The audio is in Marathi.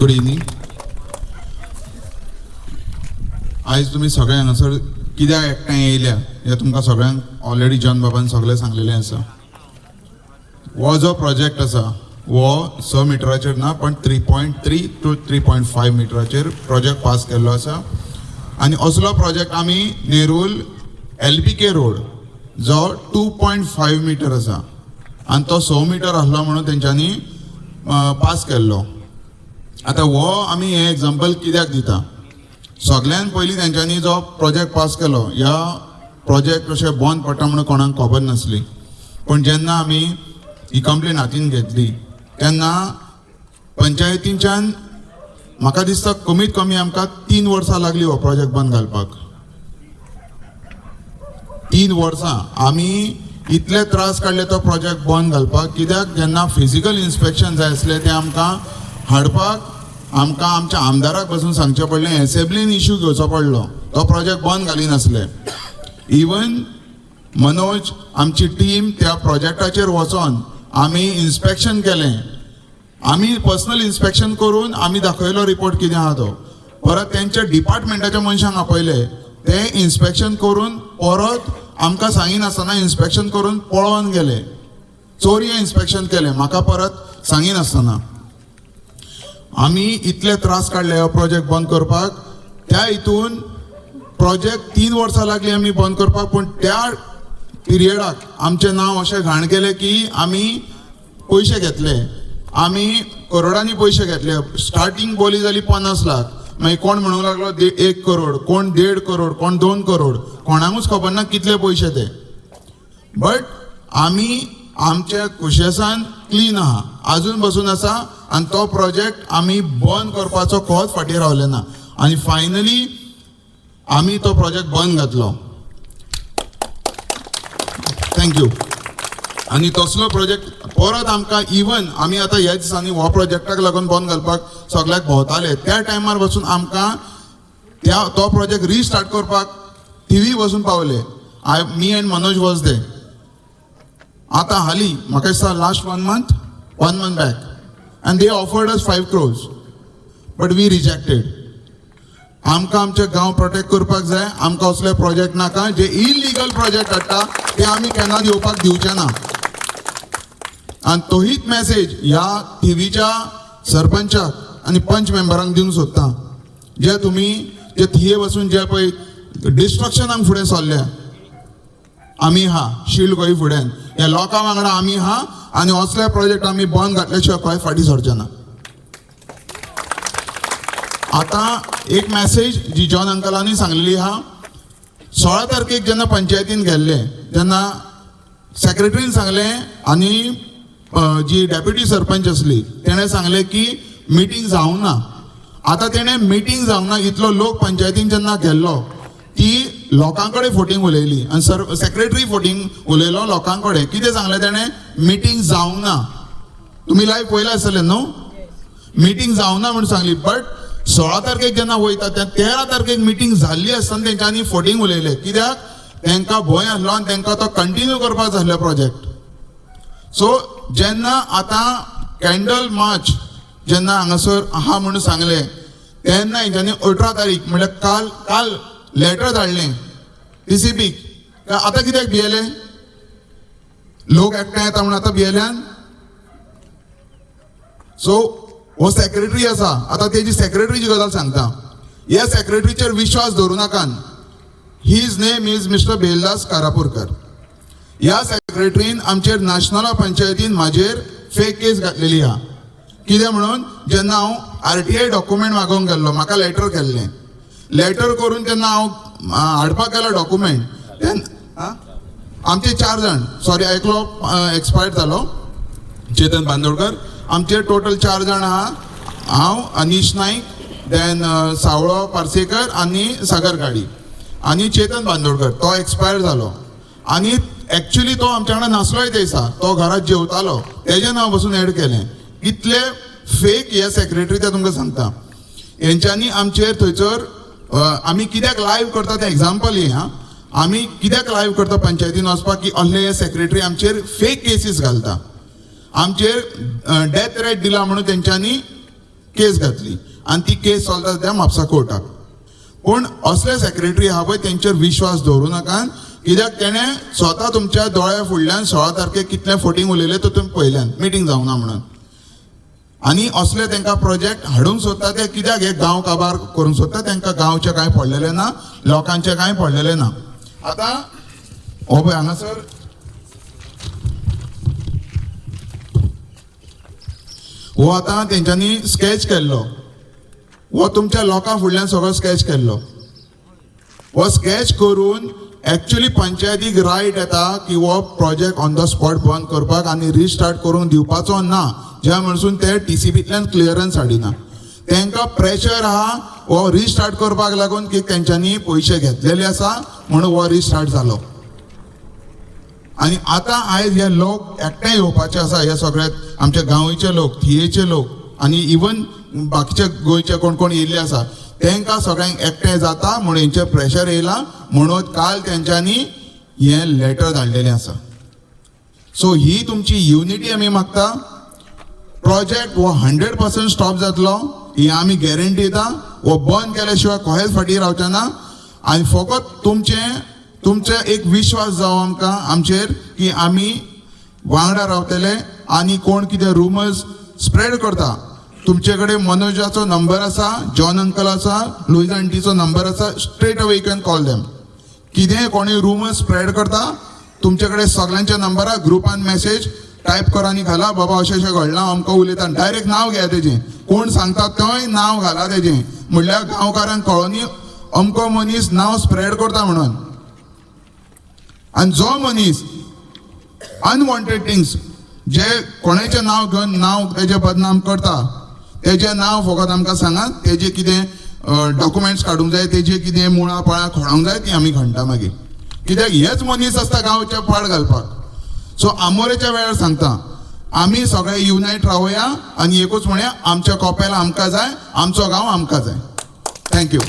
Good evening. आयज तुम्ही सगळे हांगासर कित्याक एकठांय येयल्या हे तुमकां सगळ्यांक ऑलरेडी जॉन बाबान सगळें सांगलेलें आसा. हो जो प्रोजेक्ट आसा हो 6 मिटराचेर ना पण 3.3 to 3.5 मिटराचेर प्रोजेक्ट पास केल्लो आसा. आनी असलो प्रोजेक्ट आमी नेरूल LBK रोड जो 2.5 मिटर आसा आनी तो 6 मिटर आसलो म्हणून तेंच्यांनी पास केल्लो. आतां हो आमी हे एग्जाम्पल कित्याक दिता, सगळ्यान पयलीं तेंच्यांनी जो प्रोजेक्ट पास केलो ह्या प्रोजेक्ट अशें बंद पडटा म्हणून कोणाक खबर नासली. पण जेन्ना आमी ही कंप्लेन हातीन घेतली तेन्ना पंचायतींच्यान म्हाका दिसता कमीत कमी आमकां 3 वर्सां लागली हो प्रोजेक्ट बंद घालपाक. 3 वर्सां आमी इतले त्रास काडले तो प्रोजेक्ट बंद घालपाक. कित्याक जेन्ना फिजिकल इन्स्पेक्शन जाय आसलें तें आमकां हाडपाक आमकां आमच्या आमदाराक बसून सांगचें पडलें, असेंब्लीन इश्यू घेवचो पडलो. तो प्रोजेक्ट बंद घाली नासले. इवन मनोज आमची टीम त्या प्रोजेक्टाचेर वचोन आमी इन्स्पेक्शन केलें. आमी पर्सनल इन्स्पेक्शन करून आमी दाखयलो रिपोर्ट कितें आहा तो. परत तेंच्या डिपार्टमेंटाच्या मनशांक आपयले, ते इन्स्पेक्शन करून परत आमकां सांगिनासतना इन्स्पेक्शन करून पळोवन गेले. चोरये इन्स्पेक्शन केलें म्हाका परत सांगिनासतना. आमी इतले त्रास काडले हो प्रोजेक्ट बंद करपाक. त्या हितून प्रोजेक्ट 3 वर्सां लागली आमी बंद करपाक. पण त्या पिरियडाक आमचें नांव अशें घाण केलें की आमी पयशे घेतले, आमी करोडांनी पयशे घेतले. स्टार्टींग बोली जाली 50 लाख, मागीर कोण म्हणूंक लागलो 1 करोड, कोण 1.5 करोड, कोण 2 करोड, कोणाकूच खबर ना कितले पयशे ते. बट आमी आमच्या कुशेसान क्लीन आहा, आजून बसून आसा. आनी तो प्रोजेक्ट आमी बंद करपाचो कोच फाटीं रावले ना. आनी फायनली आमी तो प्रोजेक्ट बंद घातलो. थँक्यू. आनी तसलो प्रोजेक्ट परत आमकां इवन आमी आतां ह्या दिसांनी हो प्रोजेक्टाक लागून बंद घालपाक सगळ्याक भोंवताले. त्या टायमार वचून आमकां तो प्रोजेक्ट रिस्टार्ट करपाक थिवी वचून पावले. Me and Manoj was they. आतां हालीं म्हाका दिसता last 1 month back and they offered us 5 crores but we rejected. आमकां आमचे गांव प्रोटेक्ट करपाक जाय. आमकां असले प्रोजेक्ट नाका जे इलिगल प्रोजेक्ट हाडटा ते आमी केन्ना येवपाक दिवचे ना. आनी तोहीच मॅसेज ह्या थिवीच्या सरपंचाक आनी पंच मेंबरांक दिवंक सोदता, जे तुमी जे थिये वचून जे पळय डिस्ट्रक्शनाक फुडें सरल्या. आमी हा शिल्ड गोंय फुड्यान ह्या लोकां वांगडा आमी हा आनी असले प्रोजेक्ट आमी बंद घातल्या शिवाय खंय फाटीं सरचे ना. आतां एक मॅसेज जी जॉन अंकलांनी सांगलेली आहा, 16 तारखेक जेन्ना पंचायतीन गेल्ले तेन्ना सेक्रेटरीन सांगलें आनी जी डेप्युटी सरपंच आसली तेणें सांगलें की मिटींग जावंक ना. आतां तेणें मिटींग जावंक ना इतलो लोक पंचायतीन जेन्ना गेल्लो ती लोकां कडेन फोटींग उलयली आनी सेक्रेटरी फोटींग उलयलो लोकां कडेन. कितें सांगलें तेणें, मिटींग जावंक ना. तुमी लायव्ह पयलें आसतलें न्हू, मिटींग जावंक ना म्हणून सांगली. बट 16 तारखेक जेन्ना वयता त्या 13 तारखेक मिटींग जाल्ली आसतना तेंच्यांनी फोटींग उलयले. कित्याक तेंकां भंय आसलो आनी तेंकां तो कंटिन्यू करपाक जाय आसलो प्रोजेक्ट. सो जेन्ना आतां कॅन्डल मार्च जेन्ना हांगासर आहा म्हणून सांगलें तेन्ना हेंच्यांनी 18 तारीख म्हणल्यार काल लेटर धाडलें DCPक. आतां कित्याक भियेले लोक एकठांय येता म्हणून आतां भियेल्यान. सो हो सेक्रेटरी आसा, आतां तेजी सेक्रेटरीची गजाल सांगता. ह्या सेक्रेटरीचेर विश्वास दवरूं नाकात. His name is mister Beldas Karapurkar. ह्या सेक्रेटरीन आमचेर नॅशनल पंचायतीन म्हाजेर फेक केस घातलेली आहा. कितें म्हणून जेन्ना हांव RTI डॉक्युमेंट मागोवंक गेल्लो म्हाका लेटर केल्लें. लेटर करून तेन्ना हांव हाडपाक गेलो डॉक्युमेंट तेन्ना आमचे 4 जाण, सॉरी एकलो एक्सपायर्ड जालो चेतन बांदोडकर. आमचे टोटल 4 जाण आहा, हांव अनीश नाईक, देन सावळो पार्सेकर आनी सागर गाडी आनी चेतन बांदोडकर तो एक्सपायर जालो. आनी एक्चुअली तो आमच्या वांगडा नासलोय ते दिसा, तो घरात जेवतालो, तेजें नांव बसून एड केलें. कितले फेक हे सेक्रेटरी ते तुमकां सांगता. हेंच्यांनी आमचेर थंयसर आमी कित्याक लायव्ह करता तें एग्जाम्पल हे हा. आमी कित्याक लायव्ह करता पंचायतीन वचपाक की असले हे सेक्रेटरी आमचेर फेक केसीस घालता. आमचेर डेथ रेट दिला म्हणून तेंच्यांनी केस घातली आणि ती केस चलता सद्या म्हापसा कोर्टाक. पूण असले सेक्रेटरी आहा पळय तेंचेर विश्वास दवरूं नाकात, कित्याक तेणे स्वता तुमच्या दोळ्या फुडल्यान 16 तारखेक कितले फोटींग उलयले तो तुमी पळयल्यान, मिटींग जावना म्हणून. आनी असले तांकां प्रोजेक्ट हाडूंक सोदता ते कित्याक हे गांव काबार करूंक सोदता, तांकां गांवचे कांय पडलेले ना, लोकांचे कांय पडलेले ना. आतां हो पळय हांगासर हो आतां तेंच्यांनी स्केच केल्लो, हो तुमच्या लोकां फुडल्यान सगळो स्केच केल्लो. हो स्केच करून एक्चुअली पंचायतीक रायट येता की हो प्रोजेक्ट ऑन द स्पॉट बंद करपाक आनी रिस्टार्ट करून दिवपाचो ना, ज्या म्हणसून ते TCBंतल्यान क्लियरन्स हाडिना. तांकां प्रेशर आहा हो रिस्टार्ट करपाक लागून की तेंच्यांनी पयशे घेतलेले आसा म्हणून हो रिस्टार्ट जालो. आनी आतां आयज हे लोक एकठांय येवपाचे आसा, हे सगळे आमचे गांवचे लोक, थियेचे लोक आनी इवन बाकीचे गोंयचे कोण कोण येयल्ले आसा तांकां सगळ्यांक एकठांय जाता म्हणून हेंचेर प्रेशर येयला म्हणून काल तेंच्यांनी हे लेटर धाडलेलें आसा. सो ही तुमची युनिटी आमी मागता. प्रोजेक्ट हो 100% स्टॉप जातलो ही आमी गॅरंटी दिता. हो बंद केल्या खंयच फाटीं रावचे ना. आनी फकत तुमचे एक विश्वास जावो आमकां आमचेर की आमी वांगडा रावतले. आनी कोण कितें रुमर्स स्प्रेड करता, तुमचे कडेन मनोजाचो नंबर आसा, जॉन अंकल आसा, लुईज आंटीचो नंबर आसा, straight away you can call them. कितें कोणी रुमर्स स्प्रेड करता तुमचे कडेन सगळ्यांचे नंबर आहा, ग्रुपान मेसेज टायप करा आनी घाला बाबा अशें अशें घडलां अमको उलयता, डायरेक्ट नांव घेया तेजें, कोण सांगता थंय नांव घाला तेजें, म्हणल्यार गांवकारांक कळोनी अमको मनीस नांव स्प्रेड करता म्हणून. आनी जो मनीस अनवॉन्टेड थिंग्स जे कोणाचें नांव घेवन नांव तेजें बदनाम करता तेजें नांव फकत आमकां सांगात, तेजें कितें डॉक्युमेंट्स काडूंक जाय, तेजें कितें मुळां पळां खोडोंक जाय ती आमी खणटा मागीर. कित्याक हेच मनीस आसता गांवचे पाड घालपाक. सो आमोरेच्या वेळार सांगता आमी सगळे युनायट रावया आनी एकूच म्हणया आमच्या कॉपेला आमकां जाय, आमचो गांव आमकां जाय. थँक्यू.